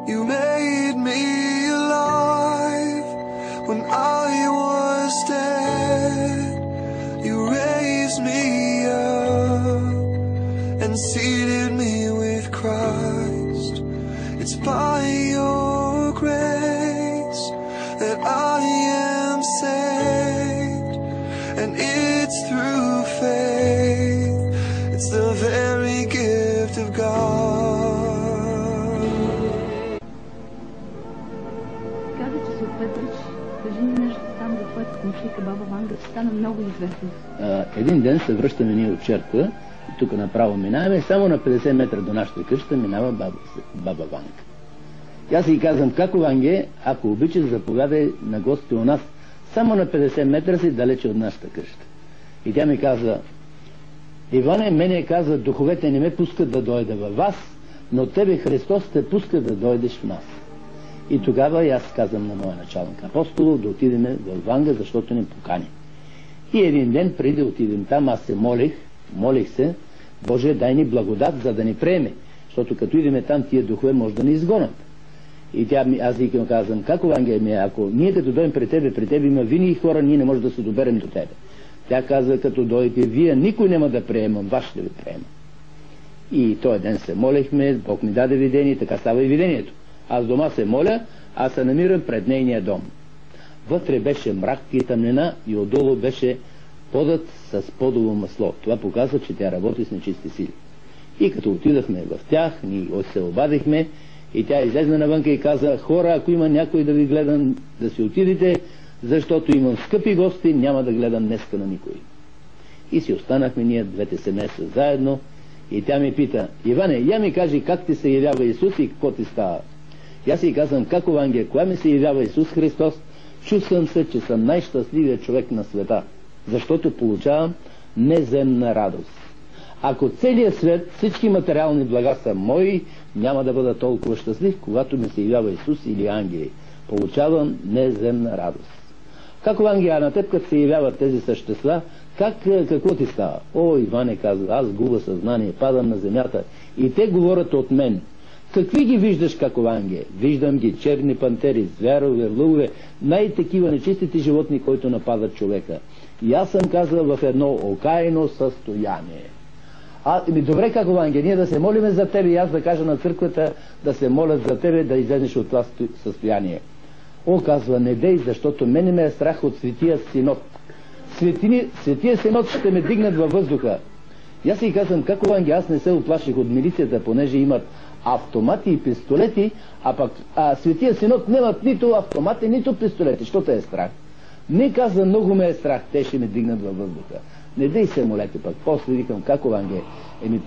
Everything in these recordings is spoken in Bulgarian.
You made me alive when I was dead. You raised me up and seated me with Christ. It's by your grace that I am saved, and it's through faith. It's the very gift of God. Каза, че се ответрич. Кажи ми нещо там, за което конфликта баба Ванга стана много известен. Един ден се връщаме ние от черква, тук направо минаваме, само на 50 метра до нашата къща минава баба Ванга. И аз си казвам: како, Ванге, ако обичаш, заповядай на гости у нас, само на 50 метра си далече от нашата къща. И тя ми каза: Иване, мене каза, духовете не ме пускат да дойда във вас, но тебе Христос те пуска да дойдеш в нас. И тогава и аз казвам на моя началник Апостолов да отидем в Ванга, защото ни покани. И един ден преди да отидем там, аз се молих се: Боже, дай ни благодат, за да ни приеме, защото като идеме там, тия духове може да ни изгонят. И аз викам, казвам: како, Ванге, ако ние като дойдем при тебе има вини и хора, ние не можем да се доберем до тебе. Тя каза: като дойдете вие, никой няма да приемам, вас ще ви приема. И този ден се молихме, Бог ми даде видение, така става и видението. Аз дома се моля, аз се намирам пред нейния дом. Вътре беше мрак и тъмнина и отдолу беше подът с подово масло. Това показва, че тя работи с нечисти сили. И като отидахме в тях, ние се обадихме и тя излезна навънка и каза: хора, ако има някой да ви гледам, да си отидете, защото имам скъпи гости, няма да гледам днеска на никой. И си останахме ние двете семейства заедно и тя ми пита: Иване, я ми кажи как ти се явява Исус и какво ти става. И аз си казвам: како, Ванге, кога ми се явява Исус Христос, чувствам се, че съм най-щастливият човек на света, защото получавам неземна радост. Ако целият свет, всички материални блага са мои, няма да бъда толкова щастлив, когато ми се явява Исус или ангели. Получавам неземна радост. Како, Ванге, а на теб, като се явяват тези същества, какво ти става? О, Иване, казва, аз губа съзнание, падам на земята и те говорят от мен. Какви ги виждаш, како, Ванге? Виждам ги черни пантери, зверове, лъвове, най-такива нечистите животни, които нападат човека. И аз съм казал в едно окаяно състояние. Добре, како, Ванге, ние да се молиме за тебе и аз да кажа на църквата да се молят за тебе да излезеш от това състояние. О, казва, не дей, защото мене ме е страх от Светия Синод. Светия Синод ще ме дигнат във въздуха. И аз си казвам: како, Ванге, аз не се оплаших от милицията, понеже имат автомати и пистолети, а пък Светия Синод нямат нито автомати, нито пистолети. Що те е страх? Не, казва, много ме е страх, те ще ме дигнат във въздуха. Не дей се молете пък. После викам: како, Ванге?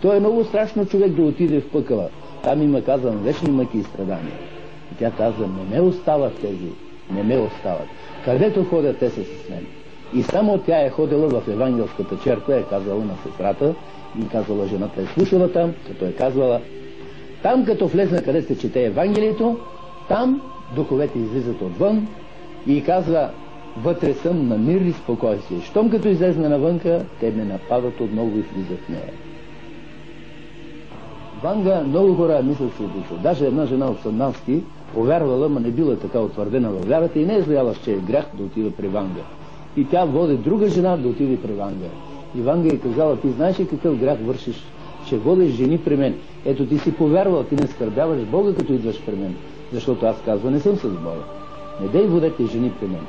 То е много страшно човек да отиде в пъкъла. Там има, казвам, вечни мъки и страдания. И тя казва: не ме остават тези, не ме остават. Където ходят, те са с мен. И само тя е ходила в евангелската черква, е казала на сестрата, и казала, жената е слушала там, като е казвала: там като влезна, къде се чете Евангелието, там духовете излизат отвън, и казва: вътре съм на мир и спокойствие. Щом като излезна навънка, те ме нападат отново и влизат в нея. Ванга много хора мислят се обича. Даже една жена от Сандански повярвала, ма не била така утвърдена във вярата и не е знаела, че е грях да отида при Ванга. И тя води друга жена да отиде при Ванга. И Ванга е казала: ти знаеш ли какъв грях вършиш, че водиш жени при мен? Ето, ти си повярвал, ти не скърбяваш Бога, като идваш при мен. Защото аз казва, не съм с Бога. Не дей водете жени при мен.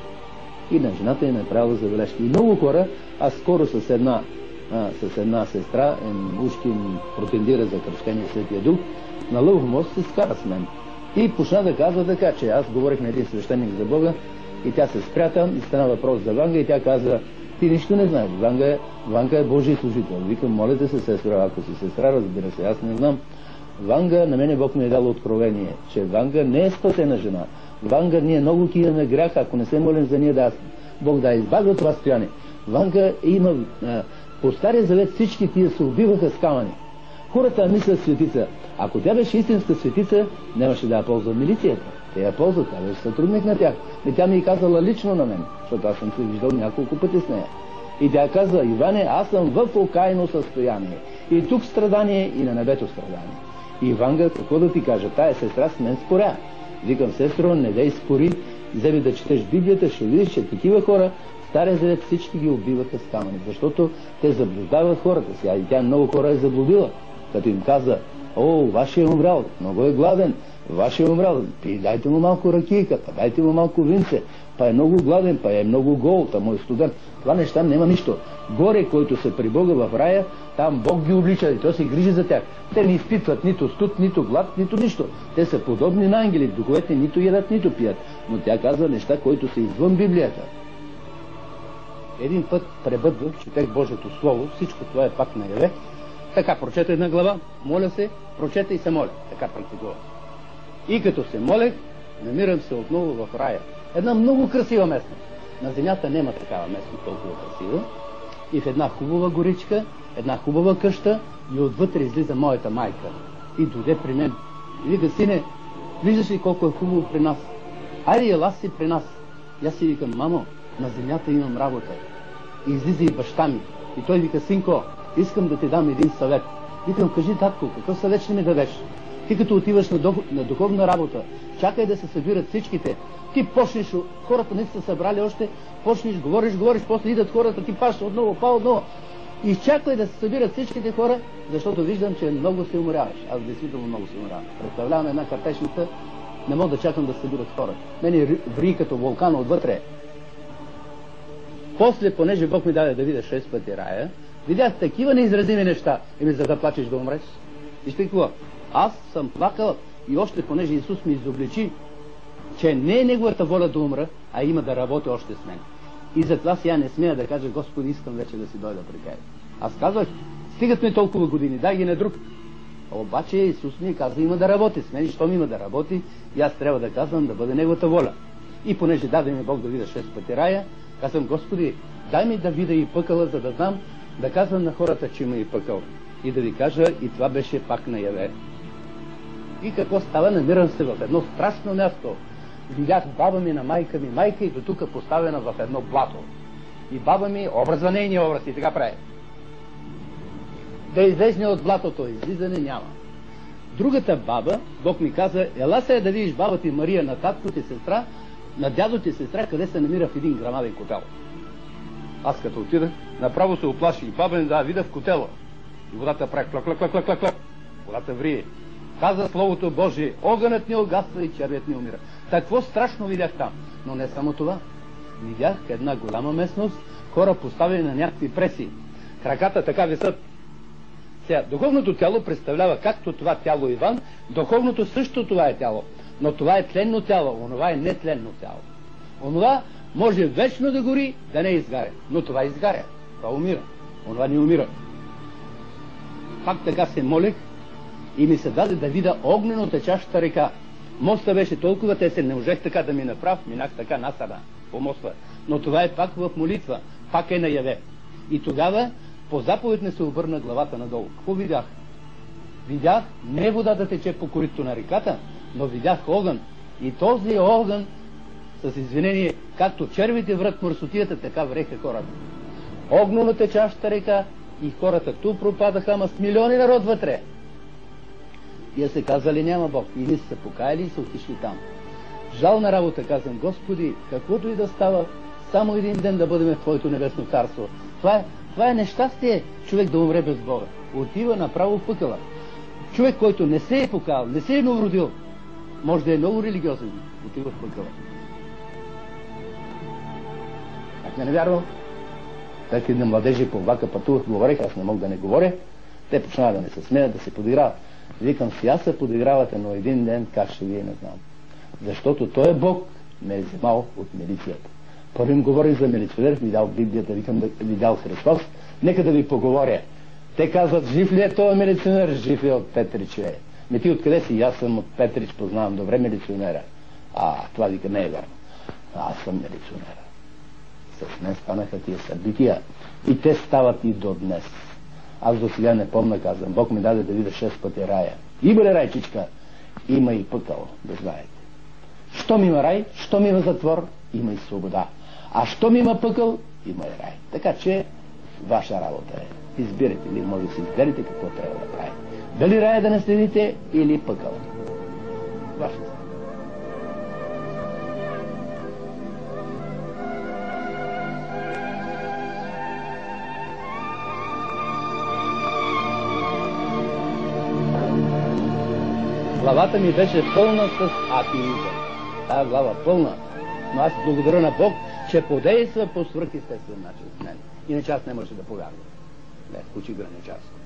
И на жената е направила забележки. И много хора, аз скоро с една сестра, ушки им претендира за кръщение Светия Дух, на Лъвов мост се скара с мен. И почна да казва така, че аз говорих на един свещеник за Бога, и тя се спря там, и стана въпрос за Ванга, и тя казва: ти нищо не знаеш, Ванга е Божий служител. Викам: молете се, сестра, ако си сестра, разбира се, аз не знам. Ванга, на мене Бог ми е дал откровение, че Ванга не е спасена жена. Ванга, ние много кидаме грях, ако не се молим за ние, Бог да избавя това стояние. Ванга има... по Стария завет всички тия се убиваха с камъни. Хората мислят светица. Ако тя беше истинска светица, нямаше да я ползва милицията. Те я ползват, тя беше сътрудник на тях. И тя ми е казала лично на мен, защото аз съм се виждал няколко пъти с нея. И тя казва: Иване, аз съм в окаяно състояние. И тук страдание, и на небето страдание. И Ванга, какво да ти кажа, тая сестра с мен споря. Викам, сестро, не дей спори, вземи да четеш Библията, ще видиш, че такива хора, Стария Завет всички ги убиваха с камъни, защото те заблуждават хората си, а и тя много хора е заблудила, като им каза, о, вашия е умрял, много е гладен, вашия е умрял, дайте му малко ракийка, па дайте му малко винце, па е много гладен, па е много гол, та му е студент. Това неща няма нищо. Горе, който са при Бога в рая, там Бог ги облича и той се грижи за тях. Те не изпитват нито студ, нито глад, нито нищо. Те са подобни на ангели, духовете нито ядат, нито пият. Но тя казва неща, които са извън Библията. Един път пребъдвах, четех Божието Слово, всичко това е пак наяве. Така, прочета една глава, моля се, прочета и се моля. Така практикувам. И като се молех, намирам се отново в рая. Една много красива местност. На земята няма такава местност толкова красива. И в една хубава горичка, една хубава къща и отвътре излиза моята майка. И дойде при мен. И вика, сине, виждаш ли колко е хубаво при нас? Айде, ела си при нас. И аз си викам, мамо, на земята имам работа. И излиза и баща ми. И той вика, синко, искам да ти дам един съвет. Викам, кажи, татко, какъв съвет ще ми дадеш? Ти като отиваш на духовна работа, чакай да се събират всичките. Ти почнеш, хората не са събрали още, почнеш, говориш, после идат хората, ти паш отново. Изчакай да се събират всичките хора, защото виждам, че много се уморяваш. Аз действително много се уморявам. Представлявам една картечница, не мога да чакам да се събират хора. Мене ври като вулкана отвътре. После, понеже Бог ми даде да видя 6 пъти рая, видях такива неизразими неща. За да плачеш да умреш. Вижте какво? Аз съм плакал и още понеже Исус ми изобличи, че не е неговата воля да умра, а има да работи още с мен. И затова сега не смея да кажа, Господи, искам вече да си дойда при Тебе. Аз казвах, стигат ми толкова години, дай ги на друг. Обаче Исус ми каза, има да работи с мен, и щом има да работи, и аз трябва да казвам да бъде неговата воля. И понеже даде ми Бог да видя 6 пъти рая, казвам, Господи, дай ми да видя и пъкъла, за да знам, да казвам на хората, че има и пъкъл. И да ви кажа, и това беше пак наяве. И какво става? Намирам се в едно страшно място. Видях баба ми на майка и до тук поставена в едно блато. И баба ми образва нейния образ и така прави. Да излезне от блатото, излизане няма. Другата баба, Бог ми каза, ела се да видиш баба ти Мария на татко ти сестра, на дядо ти сестра, къде се намира в един грамаден котел. Аз като отидах, направо се оплаши и баба ми да видя в котела. И водата прави клак. Водата врие. Каза Словото Божие, огънът не огасва и червият не умира. Какво страшно видях там. Но не само това. Видях една голяма местност, хора поставени на някакви преси. Краката така висят. Сега, духовното тяло представлява както това тяло Иван, духовното също това е тяло. Но това е тленно тяло, онова е нетленно тяло. Онова може вечно да гори, да не изгаря. Но това изгаря. Това умира. Онова не умира. Пак така се молех и ми се даде да видя огнено течаща река. Моста беше толкова тесен, не можех така да ми направ, минах така насада по моста. Но това е пак в молитва, пак е наяве. И тогава по заповед не се обърна главата надолу. Какво видях? Видях не вода да тече по корито на реката, но видях огън. И този огън, с извинение, както червите врат мърсотията, така вреха хората. Огнено течаща река и хората ту пропадаха, ама с милиони народ вътре. И се казали, няма Бог. И ние се покаяли и са отишли там. Жална работа, казвам, Господи, каквото и да става, само един ден да бъдем в Твоето небесно царство. Това е нещастие, човек да умре без Бога. Отива направо в пъкъла. Човек, който не се е покаял, не се е новородил, може да е много религиозен, отива в пъкъла. Как не вярвам? Така на младежи по влака пътувах, говорех, аз не мога да не говоря. Те почнаха да не се смеят, да се подиграват. Викам, сега се подигравате, но един ден как ще вие не знам. Защото той е Бог, ме е вземал от милицията. Първо им говорих за милиционер, видял Библията, викам, видял Христос, нека да ви поговоря. Те казват, жив ли е този милиционер? Жив е от Петрич. Ти откъде си? Аз съм от Петрич, познавам добре милиционера. Това вика не е вярно. Аз съм милиционера. С мен станаха тия събития. И те стават и до днес. Аз до сега не помня, казвам, Бог ми даде да видя 6 пъти рая. Има ли райчичка? Има и пъкъл, да знаете. Щом има рай, щом има затвор, има и свобода. А щом има пъкъл, има и рай. Така че, ваша работа е. Избирате ли, може да си изберете какво трябва да правите. Дали рая да наследите или пъкъл? Вашето. Главата ми беше пълна с атеизъм. Тая глава пълна. Но аз благодаря на Бог, че подейства по свръхестествен начин с мен. Иначе аз не можеше да повярвам. Не, в Кучи Граничарско.